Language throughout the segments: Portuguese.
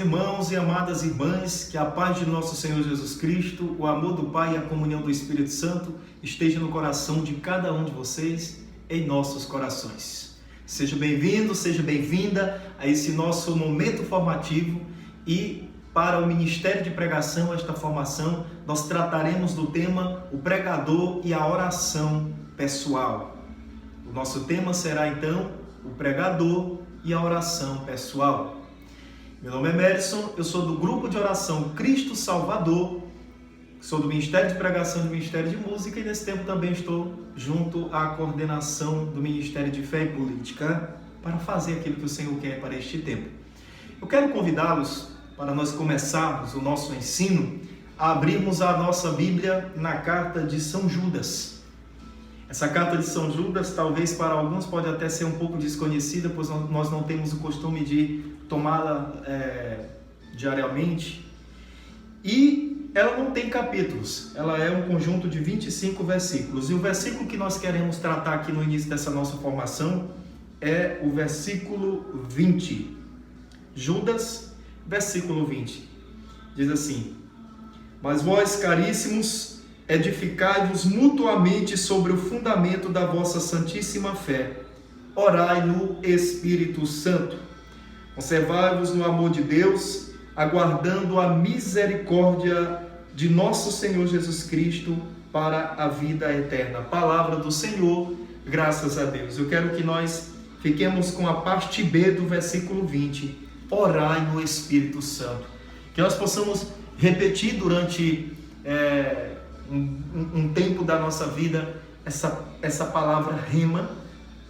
irmãos e amadas irmãs, que a paz de nosso Senhor Jesus Cristo, o amor do Pai e a comunhão do Espírito Santo esteja no coração de cada um de vocês, em nossos corações. Seja bem-vindo, seja bem-vinda a esse nosso momento formativo e para o Ministério de Pregação, esta formação, nós trataremos do tema o pregador e a oração pessoal. O nosso tema será então o pregador e a oração pessoal. Meu nome é Merson, eu sou do grupo de oração Cristo Salvador, sou do Ministério de Pregação e do Ministério de Música e nesse tempo também estou junto à coordenação do Ministério de Fé e Política para fazer aquilo que o Senhor quer para este tempo. Eu quero convidá-los para nós começarmos o nosso ensino a abrirmos a nossa Bíblia na carta de São Judas. Essa carta de São Judas, talvez para alguns pode até ser um pouco desconhecida, pois nós não temos o costume de tomá-la diariamente. E ela não tem capítulos, ela é um conjunto de 25 versículos. E o versículo que nós queremos tratar aqui no início dessa nossa formação é o versículo 20. Judas, versículo 20. Diz assim: Mas vós, caríssimos, edificai-vos mutuamente sobre o fundamento da vossa santíssima fé. Orai no Espírito Santo. Conservai-vos no amor de Deus, aguardando a misericórdia de nosso Senhor Jesus Cristo para a vida eterna. Palavra do Senhor, graças a Deus. Eu quero que nós fiquemos com a parte B do versículo 20. Orai no Espírito Santo. Que nós possamos repetir durante um tempo da nossa vida essa palavra rema,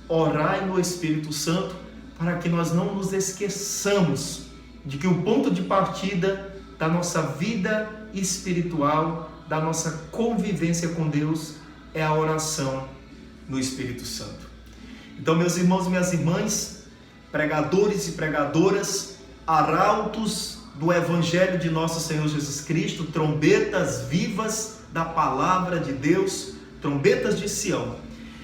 orai no Espírito Santo, para que nós não nos esqueçamos de que o ponto de partida da nossa vida espiritual, da nossa convivência com Deus, é a oração no Espírito Santo. Então, meus irmãos e minhas irmãs, pregadores e pregadoras, arautos do Evangelho de nosso Senhor Jesus Cristo, trombetas vivas da palavra de Deus, trombetas de Sião.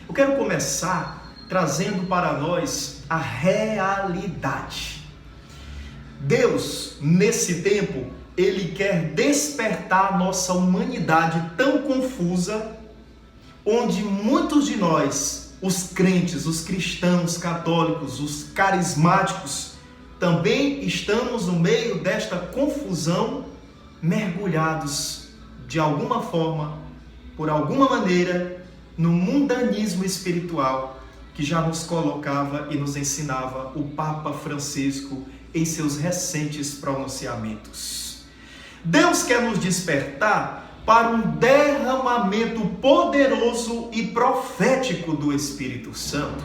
Eu quero começar trazendo para nós a realidade. Deus, nesse tempo, Ele quer despertar nossa humanidade tão confusa, onde muitos de nós, os crentes, os cristãos católicos, os carismáticos, também estamos no meio desta confusão, mergulhados de alguma forma, por alguma maneira, no mundanismo espiritual que já nos colocava e nos ensinava o Papa Francisco em seus recentes pronunciamentos. Deus quer nos despertar para um derramamento poderoso e profético do Espírito Santo.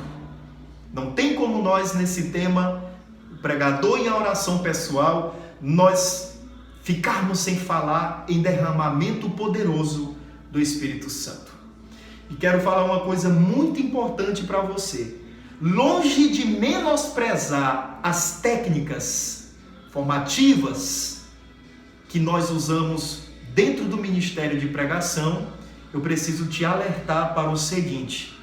Não tem como nós, nesse tema, o pregador e a oração pessoal, nós ficarmos sem falar em derramamento poderoso do Espírito Santo. E quero falar uma coisa muito importante para você. Longe de menosprezar as técnicas formativas que nós usamos dentro do Ministério de Pregação, eu preciso te alertar para o seguinte: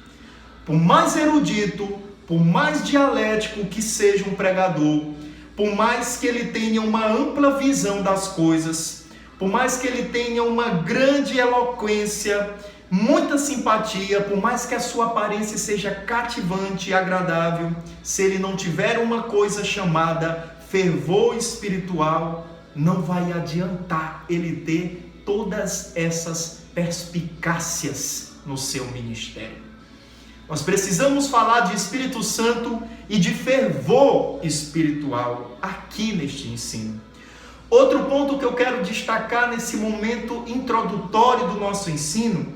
por mais erudito, por mais dialético que seja um pregador, por mais que ele tenha uma ampla visão das coisas, por mais que ele tenha uma grande eloquência, muita simpatia, por mais que a sua aparência seja cativante e agradável, se ele não tiver uma coisa chamada fervor espiritual, não vai adiantar ele ter todas essas perspicácias no seu ministério. Nós precisamos falar de Espírito Santo e de fervor espiritual aqui neste ensino. Outro ponto que eu quero destacar nesse momento introdutório do nosso ensino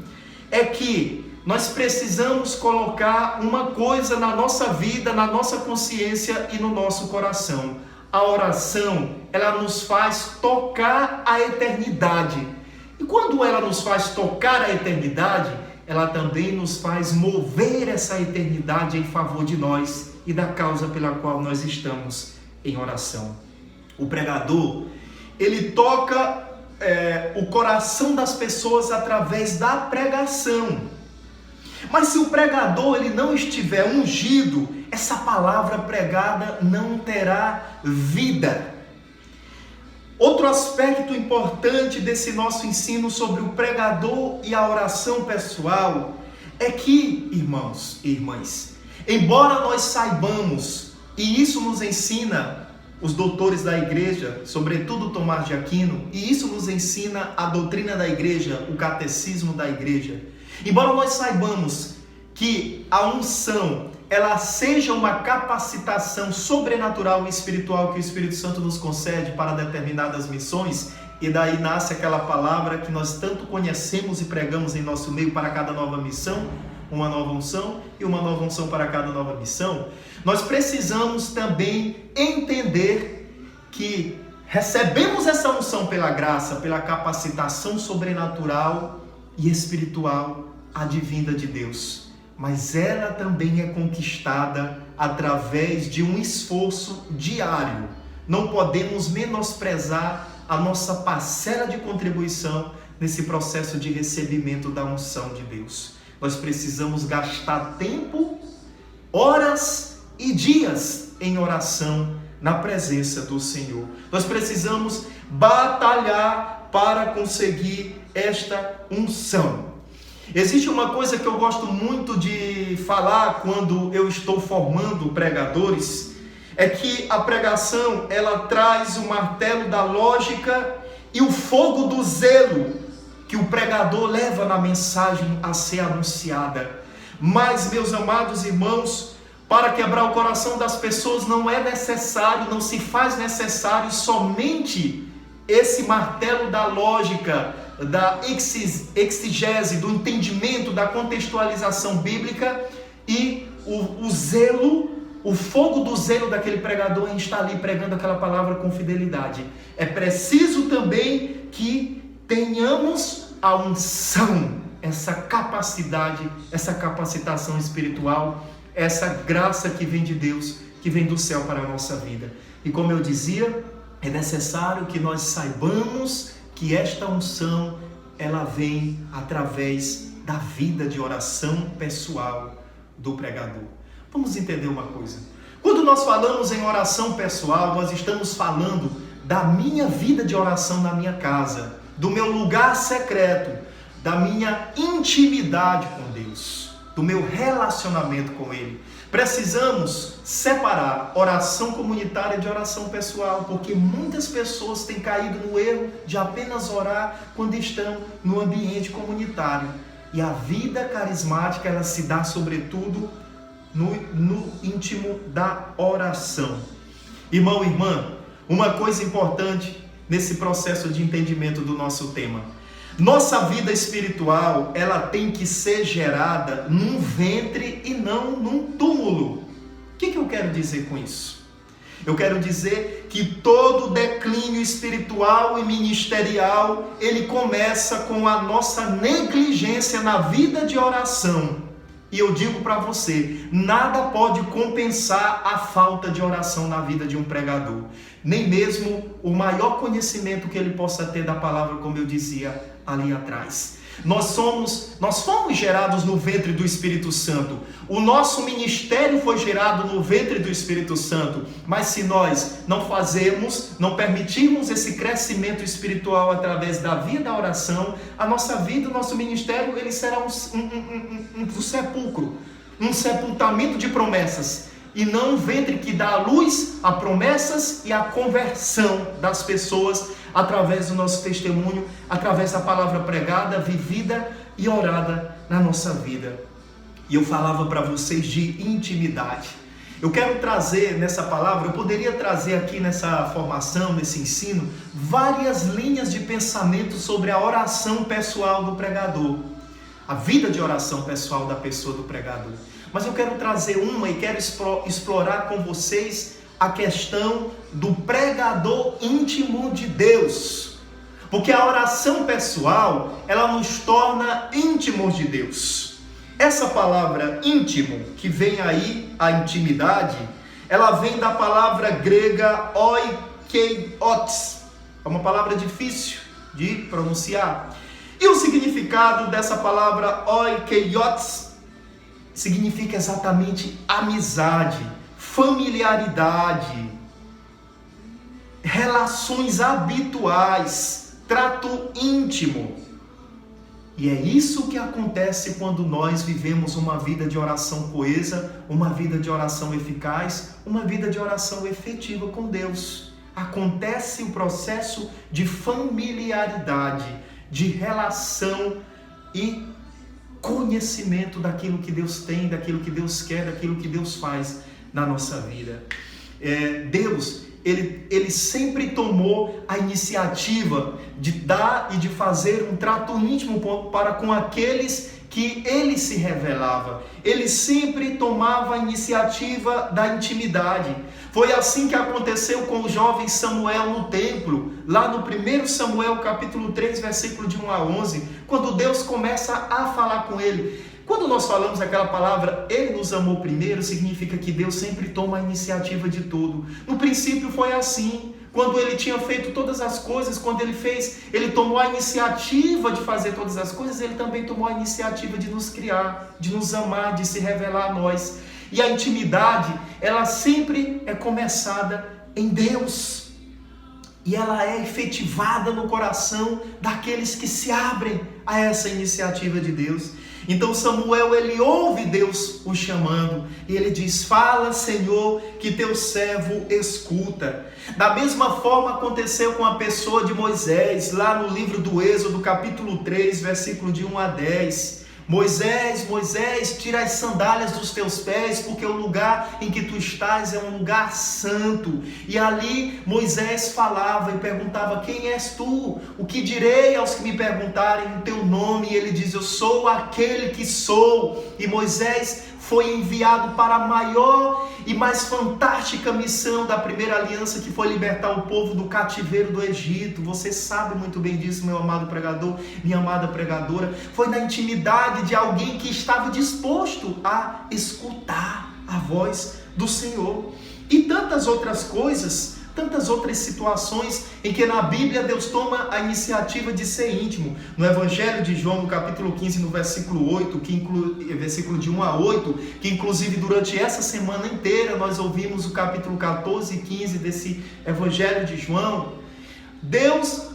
é que nós precisamos colocar uma coisa na nossa vida, na nossa consciência e no nosso coração. A oração, ela nos faz tocar a eternidade. E quando ela nos faz tocar a eternidade, ela também nos faz mover essa eternidade em favor de nós e da causa pela qual nós estamos em oração. O pregador, ele toca o coração das pessoas através da pregação. Mas se o pregador ele não estiver ungido, essa palavra pregada não terá vida. Outro aspecto importante desse nosso ensino sobre o pregador e a oração pessoal é que, irmãos e irmãs, embora nós saibamos, e isso nos ensina os doutores da igreja, sobretudo Tomás de Aquino, e isso nos ensina a doutrina da igreja, o catecismo da igreja, embora nós saibamos que a unção, ela seja uma capacitação sobrenatural e espiritual que o Espírito Santo nos concede para determinadas missões, e daí nasce aquela palavra que nós tanto conhecemos e pregamos em nosso meio: para cada nova missão, uma nova unção, e uma nova unção para cada nova missão. Nós precisamos também entender que recebemos essa unção pela graça, pela capacitação sobrenatural e espiritual advinda de Deus. Mas ela também é conquistada através de um esforço diário. Não podemos menosprezar a nossa parcela de contribuição nesse processo de recebimento da unção de Deus. Nós precisamos gastar tempo, horas e dias em oração na presença do Senhor. Nós precisamos batalhar para conseguir esta unção. Existe uma coisa que eu gosto muito de falar quando eu estou formando pregadores, é que a pregação, ela traz o martelo da lógica e o fogo do zelo que o pregador leva na mensagem a ser anunciada. Mas, meus amados irmãos, para quebrar o coração das pessoas não é necessário, não se faz necessário somente esse martelo da lógica, da exegese, do entendimento, da contextualização bíblica e o zelo, o fogo do zelo daquele pregador em estar ali pregando aquela palavra com fidelidade. É preciso também que tenhamos a unção, essa capacidade, essa capacitação espiritual, essa graça que vem de Deus, que vem do céu para a nossa vida. E como eu dizia, é necessário que nós saibamos que esta unção, ela vem através da vida de oração pessoal do pregador. Vamos entender uma coisa. Quando nós falamos em oração pessoal, nós estamos falando da minha vida de oração na minha casa, do meu lugar secreto, da minha intimidade com Deus, do meu relacionamento com Ele. Precisamos separar oração comunitária de oração pessoal, porque muitas pessoas têm caído no erro de apenas orar quando estão no ambiente comunitário. E a vida carismática, ela se dá sobretudo no íntimo da oração. Irmão, irmã, uma coisa importante nesse processo de entendimento do nosso tema: nossa vida espiritual, ela tem que ser gerada num ventre e não num túmulo. O que eu quero dizer com isso? Eu quero dizer que todo declínio espiritual e ministerial, ele começa com a nossa negligência na vida de oração. E eu digo para você, nada pode compensar a falta de oração na vida de um pregador. Nem mesmo o maior conhecimento que ele possa ter da palavra, como eu dizia ali atrás. Nós fomos gerados no ventre do Espírito Santo. O nosso ministério foi gerado no ventre do Espírito Santo. Mas se nós não permitirmos esse crescimento espiritual através da vida da oração, a nossa vida, o nosso ministério, ele será um sepulcro, um sepultamento de promessas. E não um ventre que dá a luz a promessas e a conversão das pessoas através do nosso testemunho, através da palavra pregada, vivida e orada na nossa vida. E eu falava para vocês de intimidade. Eu quero trazer nessa palavra, eu poderia trazer aqui nessa formação, nesse ensino, várias linhas de pensamento sobre a oração pessoal do pregador, a vida de oração pessoal da pessoa do pregador. Mas eu quero trazer uma e quero explorar com vocês a questão do pregador íntimo de Deus. Porque a oração pessoal, ela nos torna íntimos de Deus. Essa palavra íntimo, que vem aí, a intimidade, ela vem da palavra grega oikeios. É uma palavra difícil de pronunciar. E o significado dessa palavra oikeios significa exatamente amizade, familiaridade. relações habituais, trato íntimo. E é isso que acontece quando nós vivemos uma vida de oração coesa, uma vida de oração eficaz, uma vida de oração efetiva com Deus. Acontece o processo de familiaridade, de relação e conhecimento daquilo que Deus tem, daquilo que Deus quer, daquilo que Deus faz na nossa vida. Deus, Ele sempre tomou a iniciativa de dar e de fazer um trato íntimo para com aqueles que Ele se revelava. Ele sempre tomava a iniciativa da intimidade. Foi assim que aconteceu com o jovem Samuel no templo, lá no 1 Samuel capítulo 3, versículo de 1 a 11, quando Deus começa a falar com ele. Quando nós falamos aquela palavra, Ele nos amou primeiro, significa que Deus sempre toma a iniciativa de tudo. No princípio foi assim. Quando Ele tinha feito todas as coisas, quando Ele tomou a iniciativa de fazer todas as coisas, Ele também tomou a iniciativa de nos criar, de nos amar, de se revelar a nós. E a intimidade, ela sempre é começada em Deus. E ela é efetivada no coração daqueles que se abrem a essa iniciativa de Deus. Então Samuel, ele ouve Deus o chamando e ele diz: fala, Senhor, que teu servo escuta. Da mesma forma aconteceu com a pessoa de Moisés, lá no livro do Êxodo, capítulo 3, versículo de 1 a 10. Moisés, Moisés, tira as sandálias dos teus pés, porque o lugar em que tu estás é um lugar santo. E ali Moisés falava e perguntava: quem és tu? O que direi aos que me perguntarem o teu nome? E ele diz: eu sou aquele que sou. E Moisés foi enviado para a maior e mais fantástica missão da primeira aliança, que foi libertar o povo do cativeiro do Egito. Você sabe muito bem disso, meu amado pregador, minha amada pregadora. Foi na intimidade de alguém que estava disposto a escutar a voz do Senhor. E tantas outras coisas, tantas outras situações em que na Bíblia Deus toma a iniciativa de ser íntimo. No Evangelho de João, no capítulo 15, no versículo 8, versículo de 1 a 8, que inclusive durante essa semana inteira nós ouvimos o capítulo 14 e 15 desse Evangelho de João.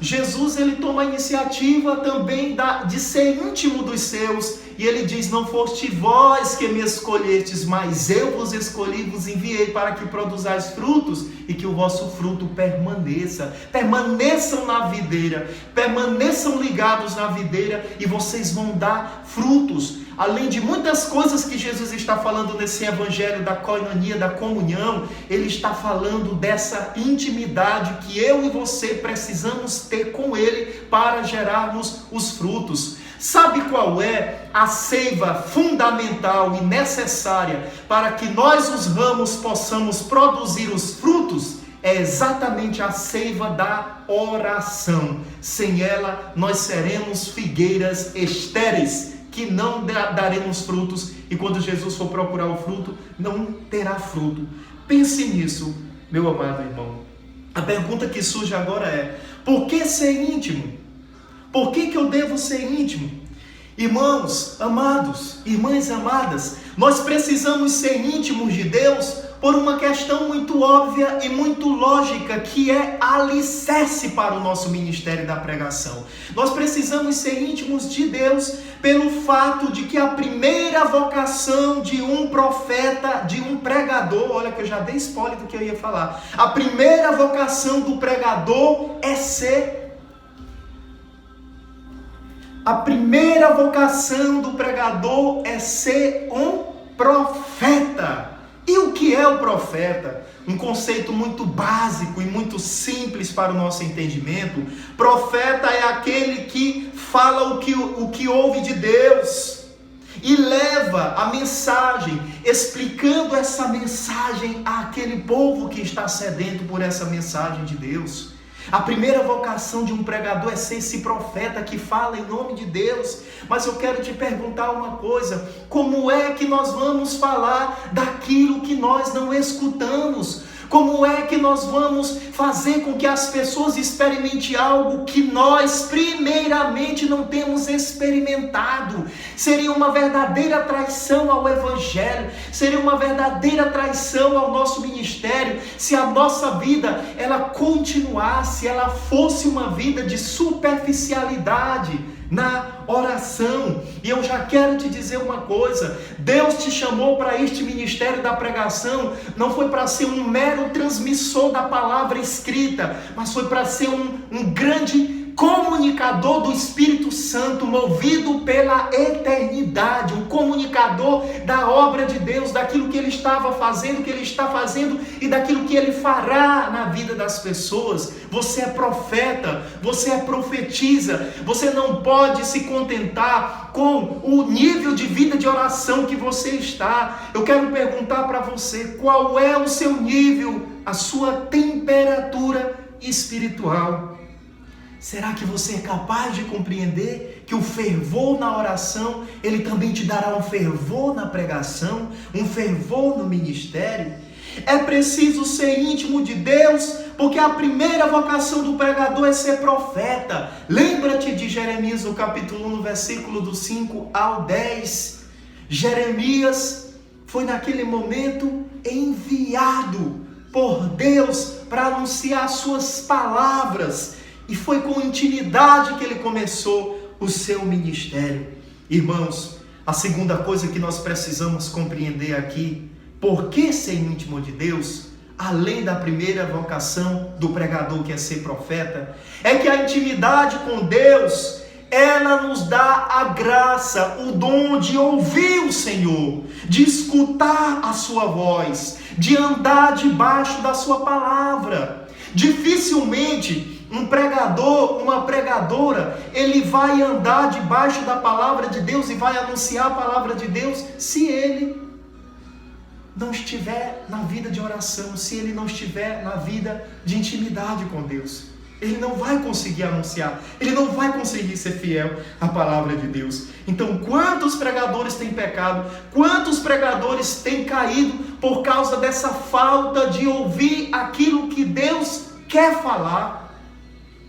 Jesus, ele toma a iniciativa também de ser íntimo dos seus, e ele diz: não foste vós que me escolhestes, mas eu vos escolhi, vos enviei para que produzais frutos, e que o vosso fruto permaneça. Permaneçam na videira, permaneçam ligados na videira, e vocês vão dar frutos. Além de muitas coisas que Jesus está falando nesse evangelho da koinonia, da comunhão, ele está falando dessa intimidade que eu e você precisamos ter com ele para gerarmos os frutos. Sabe qual é a seiva fundamental e necessária para que nós, os ramos, possamos produzir os frutos? É exatamente a seiva da oração. Sem ela, nós seremos figueiras estéreis, que não daremos frutos, e quando Jesus for procurar o fruto, não terá fruto. Pense nisso, meu amado irmão. A pergunta que surge agora é: por que ser íntimo? Por que eu devo ser íntimo? Irmãos amados, irmãs amadas, nós precisamos ser íntimos de Deus por uma questão muito óbvia e muito lógica, que é alicerce para o nosso ministério da pregação. Nós precisamos ser íntimos de Deus pelo fato de que a primeira vocação de um profeta, de um pregador, olha que eu já dei spoiler do que eu ia falar, a primeira vocação do pregador é ser... A primeira vocação do pregador é ser um profeta. E o que é o profeta? Um conceito muito básico e muito simples para o nosso entendimento. Profeta é aquele que fala o que ouve de Deus e leva a mensagem, explicando essa mensagem àquele povo que está sedento por essa mensagem de Deus. A primeira vocação de um pregador é ser esse profeta que fala em nome de Deus. Mas eu quero te perguntar uma coisa: como é que nós vamos falar daquilo que nós não escutamos? Como é que nós vamos fazer com que as pessoas experimentem algo que nós, primeiramente, não temos experimentado? Seria uma verdadeira traição ao Evangelho, seria uma verdadeira traição ao nosso ministério, se a nossa vida, ela continuasse, ela fosse uma vida de superficialidade na oração. E eu já quero te dizer uma coisa: Deus te chamou para este ministério da pregação, não foi para ser um mero transmissor da palavra escrita, mas foi para ser um grande comunicador do Espírito Santo, movido pela eternidade, um comunicador da obra de Deus, daquilo que Ele estava fazendo, que Ele está fazendo e daquilo que Ele fará na vida das pessoas. Você é profeta, você é profetiza, você não pode se contentar com o nível de vida de oração que você está. Eu quero perguntar para você, qual é o seu nível, a sua temperatura espiritual? Será que você é capaz de compreender que o fervor na oração, ele também te dará um fervor na pregação, um fervor no ministério? É preciso ser íntimo de Deus, porque a primeira vocação do pregador é ser profeta. Lembra-te de Jeremias no capítulo 1, no versículo do 5 ao 10. Jeremias foi naquele momento enviado por Deus para anunciar as suas palavras. E foi com intimidade que ele começou o seu ministério. Irmãos, a segunda coisa que nós precisamos compreender aqui, por que ser íntimo de Deus, além da primeira vocação do pregador, que é ser profeta, é que a intimidade com Deus, ela nos dá a graça, o dom de ouvir o Senhor, de escutar a sua voz, de andar debaixo da sua palavra. Dificilmente um pregador, uma pregadora, ele vai andar debaixo da palavra de Deus e vai anunciar a palavra de Deus se ele não estiver na vida de oração, se ele não estiver na vida de intimidade com Deus. Ele não vai conseguir anunciar, ele não vai conseguir ser fiel à palavra de Deus. Então, quantos pregadores têm pecado, quantos pregadores têm caído por causa dessa falta de ouvir aquilo que Deus quer falar?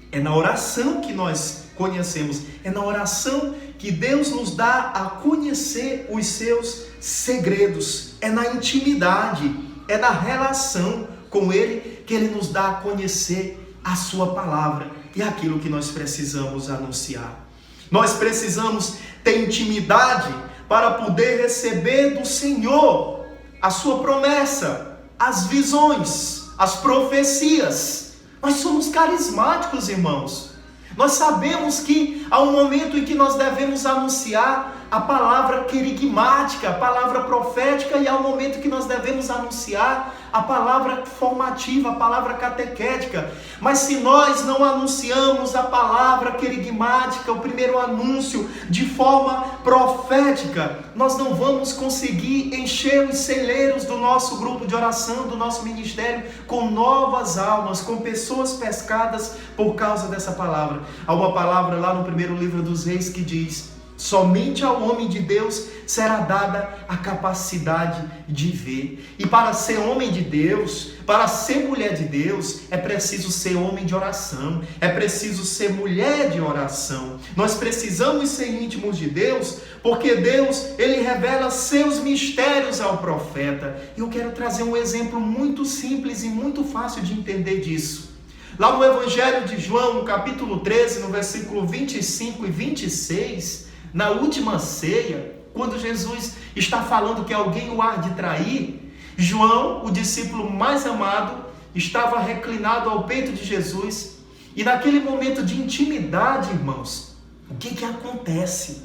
É na oração que nós conhecemos, é na oração que Deus nos dá a conhecer os seus segredos, é na intimidade, é na relação com Ele que Ele nos dá a conhecer a sua palavra e aquilo que nós precisamos anunciar. Nós precisamos ter intimidade para poder receber do Senhor a sua promessa, as visões, as profecias. Nós somos carismáticos, irmãos. Nós sabemos que há um momento em que nós devemos anunciar a palavra querigmática, a palavra profética, e há um momento que nós devemos anunciar a palavra formativa, a palavra catequética. Mas se nós não anunciamos a palavra querigmática, o primeiro anúncio, de forma profética, nós não vamos conseguir encher os celeiros do nosso grupo de oração, do nosso ministério, com novas almas, com pessoas pescadas por causa dessa palavra. Há uma palavra lá no primeiro livro dos Reis que diz: somente ao homem de Deus será dada a capacidade de ver. E para ser homem de Deus, para ser mulher de Deus, é preciso ser homem de oração, é preciso ser mulher de oração. Nós precisamos ser íntimos de Deus, porque Deus, Ele revela seus mistérios ao profeta. E eu quero trazer um exemplo muito simples e muito fácil de entender disso. Lá no Evangelho de João, no capítulo 13, no versículo 25 e 26, na última ceia, quando Jesus está falando que alguém o há de trair, João, o discípulo mais amado, estava reclinado ao peito de Jesus. E naquele momento de intimidade, irmãos, o que acontece?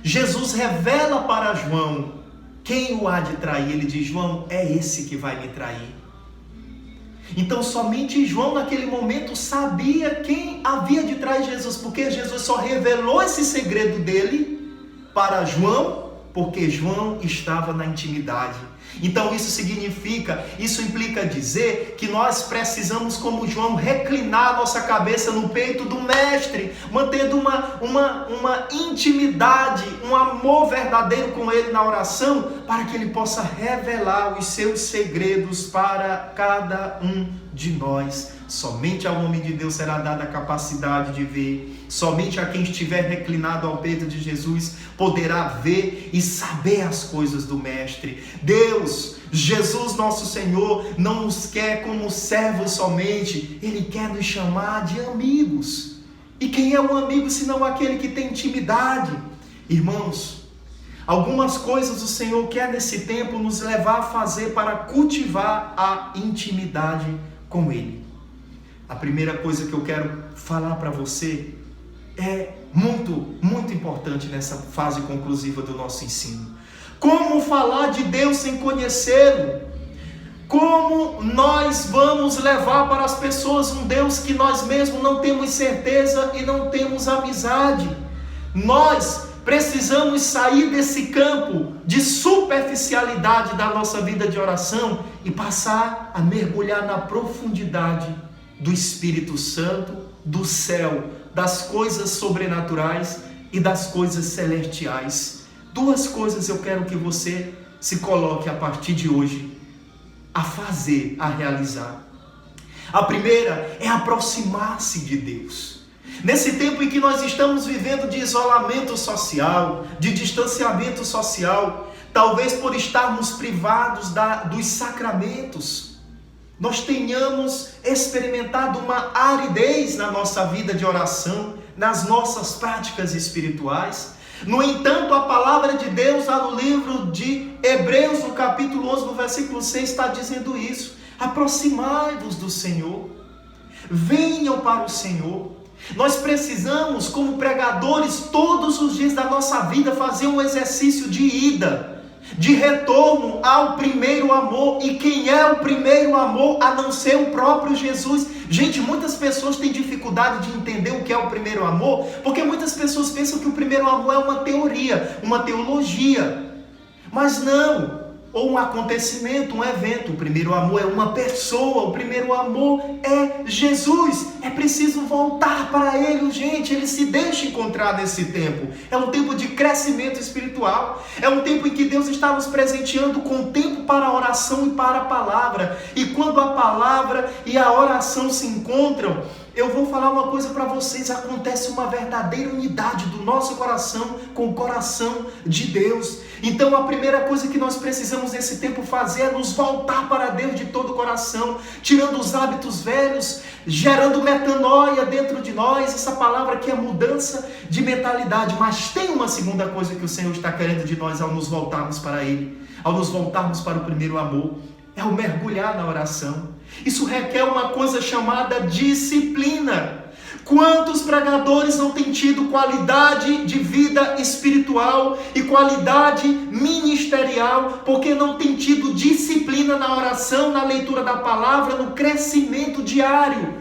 Jesus revela para João quem o há de trair. Ele diz: João, é esse que vai me trair. Então somente João naquele momento sabia quem havia de trair Jesus, porque Jesus só revelou esse segredo dele para João porque João estava na intimidade. Então isso implica dizer que nós precisamos, como João, reclinar nossa cabeça no peito do Mestre, mantendo uma intimidade, um amor verdadeiro com Ele na oração, para que Ele possa revelar os seus segredos para cada um de nós. Somente ao homem de Deus será dada a capacidade de ver. Somente a quem estiver reclinado ao peito de Jesus poderá ver e saber as coisas do Mestre. Deus, Jesus nosso Senhor, não nos quer como servos somente. Ele quer nos chamar de amigos. E quem é um amigo senão aquele que tem intimidade? Irmãos, algumas coisas o Senhor quer nesse tempo nos levar a fazer para cultivar a intimidade com Ele. A primeira coisa que eu quero falar para você é muito importante nessa fase conclusiva do nosso ensino. Como falar de Deus sem conhecê-lo? Como nós vamos levar para as pessoas um Deus que nós mesmos não temos certeza e não temos amizade? Nós precisamos sair desse campo de superficialidade da nossa vida de oração e passar a mergulhar na profundidade do Espírito Santo, do céu, das coisas sobrenaturais e das coisas celestiais. Duas coisas eu quero que você se coloque a partir de hoje a fazer, a realizar. A primeira é aproximar-se de Deus. Nesse tempo em que nós estamos vivendo de isolamento social, de distanciamento social, talvez por estarmos privados dos sacramentos, nós tenhamos experimentado uma aridez na nossa vida de oração, nas nossas práticas espirituais. No entanto, a palavra de Deus, lá no livro de Hebreus, no capítulo 11, no versículo 6, está dizendo isso. Aproximai-vos do Senhor, venham para o Senhor. Nós precisamos, como pregadores, todos os dias da nossa vida, fazer um exercício de ida, de retorno ao primeiro amor. E quem é o primeiro amor a não ser o próprio Jesus? Gente, muitas pessoas têm dificuldade de entender o que é o primeiro amor, porque muitas pessoas pensam que o primeiro amor é uma teoria, uma teologia. Mas não, ou um acontecimento, um evento. O primeiro amor é uma pessoa, o primeiro amor é Jesus. É preciso voltar para Ele, gente. Ele se deixa encontrar nesse tempo. É um tempo de crescimento espiritual. É um tempo em que Deus está nos presenteando com tempo para a oração e para a palavra. E quando a palavra e a oração se encontram, eu vou falar uma coisa para vocês, acontece uma verdadeira unidade do nosso coração com o coração de Deus. Então a primeira coisa que nós precisamos nesse tempo fazer é nos voltar para Deus de todo o coração, tirando os hábitos velhos, gerando metanoia dentro de nós, essa palavra que é mudança de mentalidade. Mas tem uma segunda coisa que o Senhor está querendo de nós ao nos voltarmos para Ele, ao nos voltarmos para o primeiro amor, é o mergulhar na oração. Isso requer uma coisa chamada disciplina. Quantos pregadores não têm tido qualidade de vida espiritual e qualidade ministerial porque não têm tido disciplina na oração, na leitura da palavra, no crescimento diário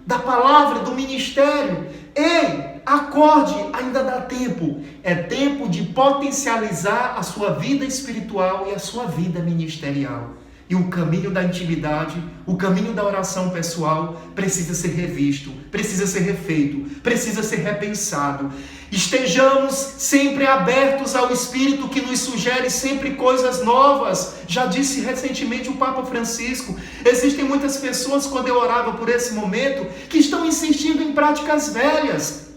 da palavra, do ministério? Ei, acorde, ainda dá tempo. É tempo de potencializar a sua vida espiritual e a sua vida ministerial. E o caminho da intimidade, o caminho da oração pessoal precisa ser revisto, precisa ser refeito, precisa ser repensado. Estejamos sempre abertos ao Espírito que nos sugere sempre coisas novas. Já disse recentemente o Papa Francisco, existem muitas pessoas, quando eu orava por esse momento, que estão insistindo em práticas velhas,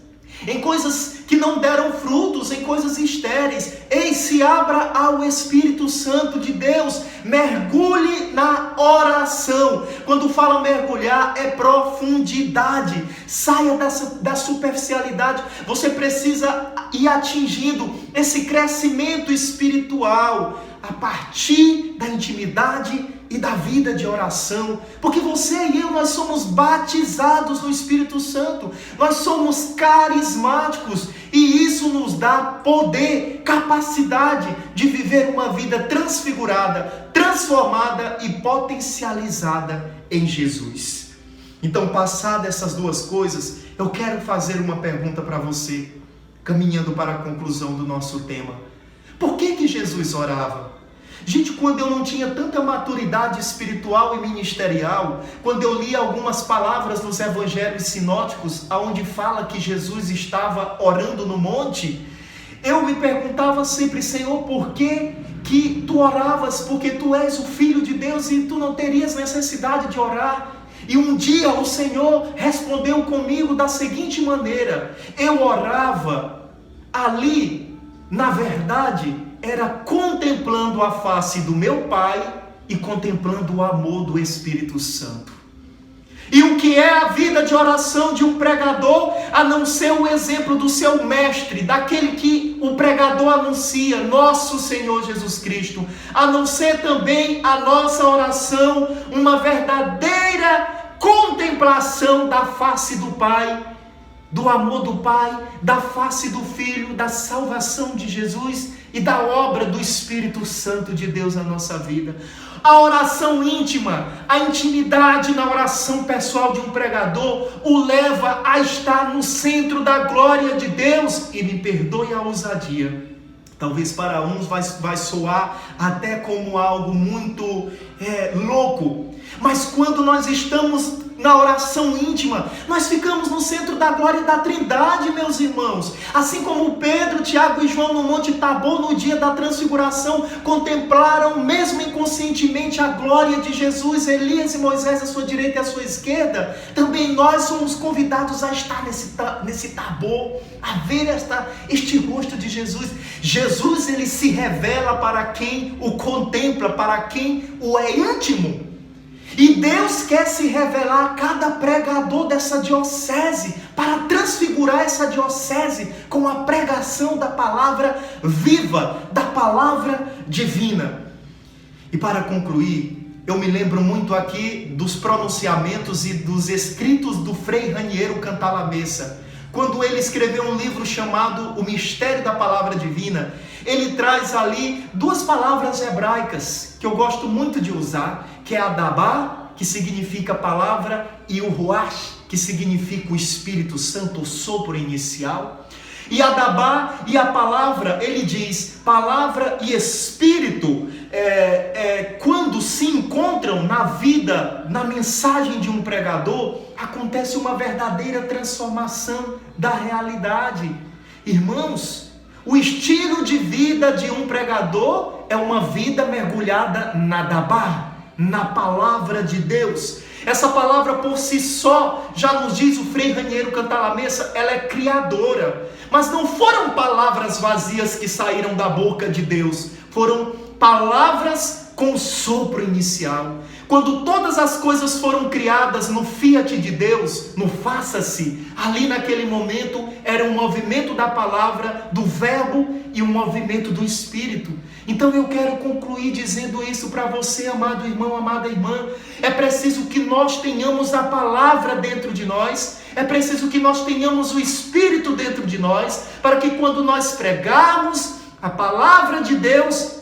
em coisas que não deram frutos, em coisas estéreis. Ei, se abra ao Espírito Santo de Deus, mergulhe na oração. Quando fala mergulhar, é profundidade. Saia da superficialidade. Você precisa ir atingindo esse crescimento espiritual a partir da intimidade e da vida de oração, porque você e eu, nós somos batizados no Espírito Santo, nós somos carismáticos, e isso nos dá poder, capacidade de viver uma vida transfigurada, transformada e potencializada em Jesus. Então, passadas essas duas coisas, eu quero fazer uma pergunta para você, caminhando para a conclusão do nosso tema. Por que Jesus orava? Gente, quando eu não tinha tanta maturidade espiritual e ministerial, quando eu li algumas palavras nos evangelhos sinóticos, onde fala que Jesus estava orando no monte, eu me perguntava sempre: Senhor, por que tu oravas? Porque tu és o Filho de Deus e tu não terias necessidade de orar. E um dia o Senhor respondeu comigo da seguinte maneira: eu orava ali, na verdade, era contemplando a face do meu Pai e contemplando o amor do Espírito Santo. E o que é a vida de oração de um pregador, a não ser o exemplo do seu mestre, daquele que o pregador anuncia, nosso Senhor Jesus Cristo, a não ser também a nossa oração, uma verdadeira contemplação da face do Pai, do amor do Pai, da face do Filho, da salvação de Jesus e da obra do Espírito Santo de Deus na nossa vida. A oração íntima, a intimidade na oração pessoal de um pregador o leva a estar no centro da glória de Deus. E me perdoe a ousadia, talvez para uns vai soar até como algo muito louco, mas quando nós estamos na oração íntima, nós ficamos no centro da glória da Trindade, meus irmãos. Assim como Pedro, Tiago e João no Monte Tabor, no dia da transfiguração, contemplaram mesmo inconscientemente a glória de Jesus, Elias e Moisés à sua direita e à sua esquerda, também nós somos convidados a estar nesse Tabor, a ver este rosto de Jesus. Jesus, ele se revela para quem o contempla, para quem o é íntimo. E Deus quer se revelar a cada pregador dessa diocese, para transfigurar essa diocese com a pregação da palavra viva, da palavra divina. E para concluir, eu me lembro muito aqui dos pronunciamentos e dos escritos do Frei Raniero Cantalamessa. Quando ele escreveu um livro chamado O Mistério da Palavra Divina, ele traz ali duas palavras hebraicas que eu gosto muito de usar, que é Adabá, que significa palavra, e o Ruach, que significa o Espírito Santo, o sopro inicial. E Adabá e a palavra, ele diz, palavra e Espírito, quando se encontram na vida, na mensagem de um pregador, acontece uma verdadeira transformação da realidade. Irmãos, o estilo de vida de um pregador é uma vida mergulhada na Adabá, na palavra de Deus. Essa palavra por si só, já nos diz o Frei Raniero Cantalamessa, ela é criadora. Mas não foram palavras vazias que saíram da boca de Deus, foram palavras com sopro inicial. Quando todas as coisas foram criadas no fiat de Deus, no faça-se, ali naquele momento era um movimento da palavra, do verbo e um movimento do Espírito. Então eu quero concluir dizendo isso para você, amado irmão, amada irmã. É preciso que nós tenhamos a palavra dentro de nós, é preciso que nós tenhamos o Espírito dentro de nós, para que quando nós pregarmos a palavra de Deus,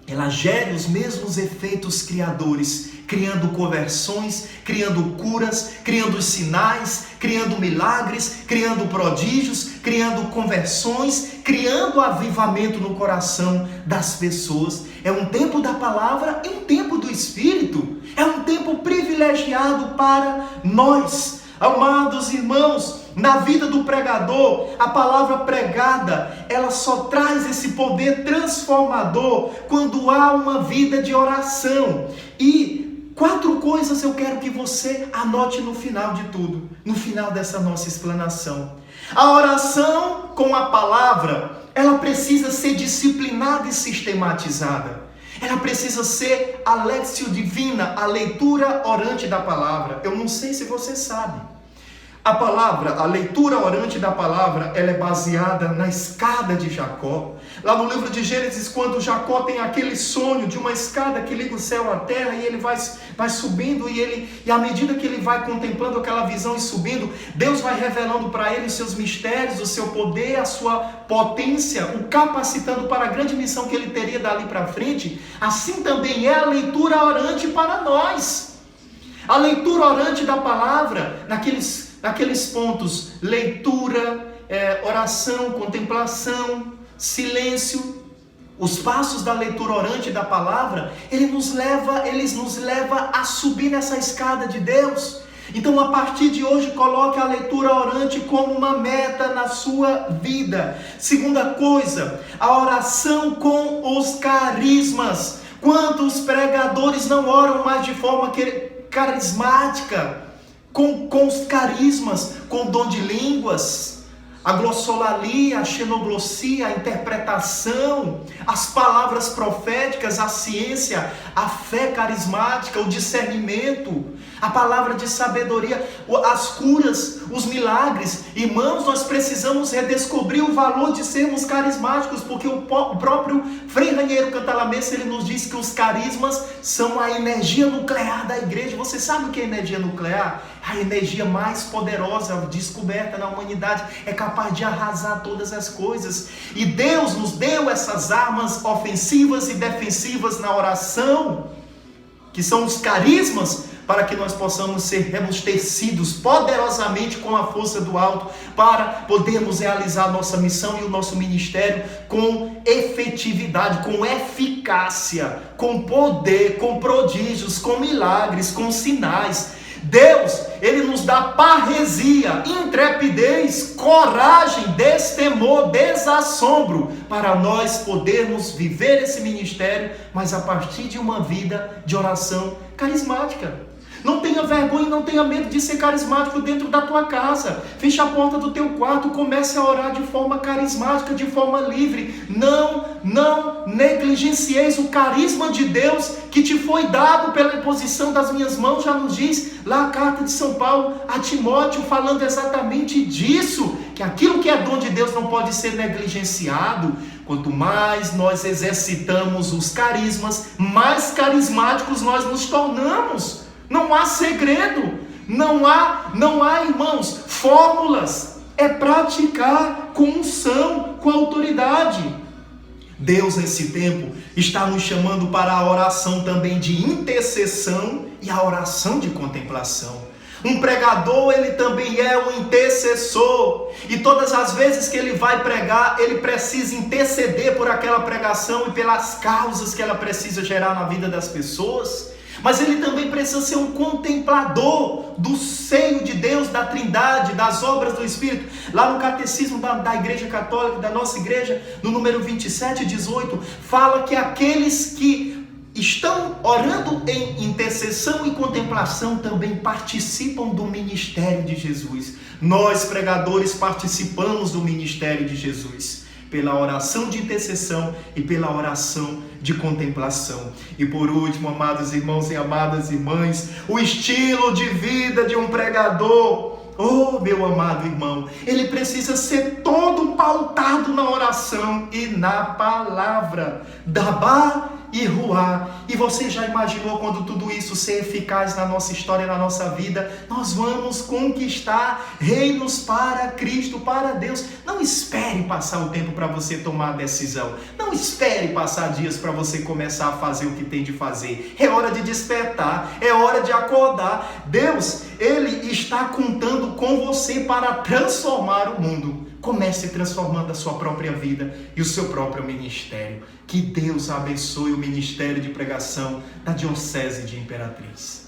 ela gere os mesmos efeitos criadores, criando conversões, criando curas, criando sinais, criando milagres, criando prodígios, criando conversões, criando avivamento no coração das pessoas. É um tempo da palavra e um tempo do Espírito. É um tempo privilegiado para nós. Amados irmãos, na vida do pregador, a palavra pregada, ela só traz esse poder transformador quando há uma vida de oração. E 4 coisas eu quero que você anote no final de tudo, no final dessa nossa explanação. A oração com a palavra, ela precisa ser disciplinada e sistematizada. Ela precisa ser a lectio divina, a leitura orante da palavra. Eu não sei se você sabe. A palavra, a leitura orante da palavra, ela é baseada na escada de Jacó. Lá no livro de Gênesis, quando Jacó tem aquele sonho de uma escada que liga o céu à terra, e ele vai subindo, e à medida que ele vai contemplando aquela visão e subindo, Deus vai revelando para ele os seus mistérios, o seu poder, a sua potência, o capacitando para a grande missão que ele teria dali para frente. Assim também é a leitura orante para nós. A leitura orante da palavra, naqueles pontos, leitura, oração, contemplação, silêncio, Os passos da leitura orante da palavra, eles nos leva a subir nessa escada de Deus. Então, a partir de hoje, coloque a leitura orante como uma meta na sua vida. Segunda coisa, a oração com os carismas. Quantos pregadores não oram mais de forma carismática, com os carismas, com o dom de línguas, a glossolalia, a xenoglossia, a interpretação, as palavras proféticas, a ciência, a fé carismática, o discernimento, a palavra de sabedoria, as curas, os milagres. Irmãos, nós precisamos redescobrir o valor de sermos carismáticos, porque o próprio Frei Raniero Cantalamessa, ele nos diz que os carismas são a energia nuclear da igreja. Você sabe o que é energia nuclear? A energia mais poderosa descoberta na humanidade, é capaz de arrasar todas as coisas. E Deus nos deu essas armas ofensivas e defensivas na oração, que são os carismas, para que nós possamos ser rebustecidos poderosamente com a força do alto, para podermos realizar a nossa missão e o nosso ministério com efetividade, com eficácia, com poder, com prodígios, com milagres, com sinais. Deus, Ele nos dá parresia, intrepidez, coragem, destemor, desassombro, para nós podermos viver esse ministério, mas a partir de uma vida de oração carismática. Não tenha vergonha, não tenha medo de ser carismático dentro da tua casa. Feche a porta do teu quarto, comece a orar de forma carismática, de forma livre. Não negligencieis o carisma de Deus que te foi dado pela imposição das minhas mãos. Já nos diz lá a carta de São Paulo a Timóteo, falando exatamente disso, que aquilo que é dom de Deus não pode ser negligenciado. Quanto mais nós exercitamos os carismas, mais carismáticos nós nos tornamos. Não há segredo, não há, irmãos, fórmulas. É praticar com unção, com autoridade. Deus, nesse tempo, está nos chamando para a oração também de intercessão e a oração de contemplação. Um pregador, ele também é um intercessor. E todas as vezes que ele vai pregar, ele precisa interceder por aquela pregação e pelas causas que ela precisa gerar na vida das pessoas. Mas ele também precisa ser um contemplador do seio de Deus, da Trindade, das obras do Espírito. Lá no Catecismo da Igreja Católica, da nossa igreja, no número 27 e 18, fala que aqueles que estão orando em intercessão e contemplação também participam do ministério de Jesus. Nós, pregadores, participamos do ministério de Jesus, pela oração de intercessão e pela oração de contemplação. E por último, amados irmãos e amadas irmãs, o estilo de vida de um pregador. Oh, meu amado irmão, ele precisa ser todo pautado na oração e na palavra. Dabá e ruá. E você já imaginou quando tudo isso ser eficaz na nossa história, na nossa vida? Nós vamos conquistar reinos para Cristo, para Deus. Não espere passar o tempo para você tomar a decisão. Não espere passar dias para você começar a fazer o que tem de fazer. É hora de despertar, é hora de acordar. Deus, Ele está contando com você para transformar o mundo. Comece transformando a sua própria vida e o seu próprio ministério. Que Deus abençoe o ministério de pregação da Diocese de Imperatriz.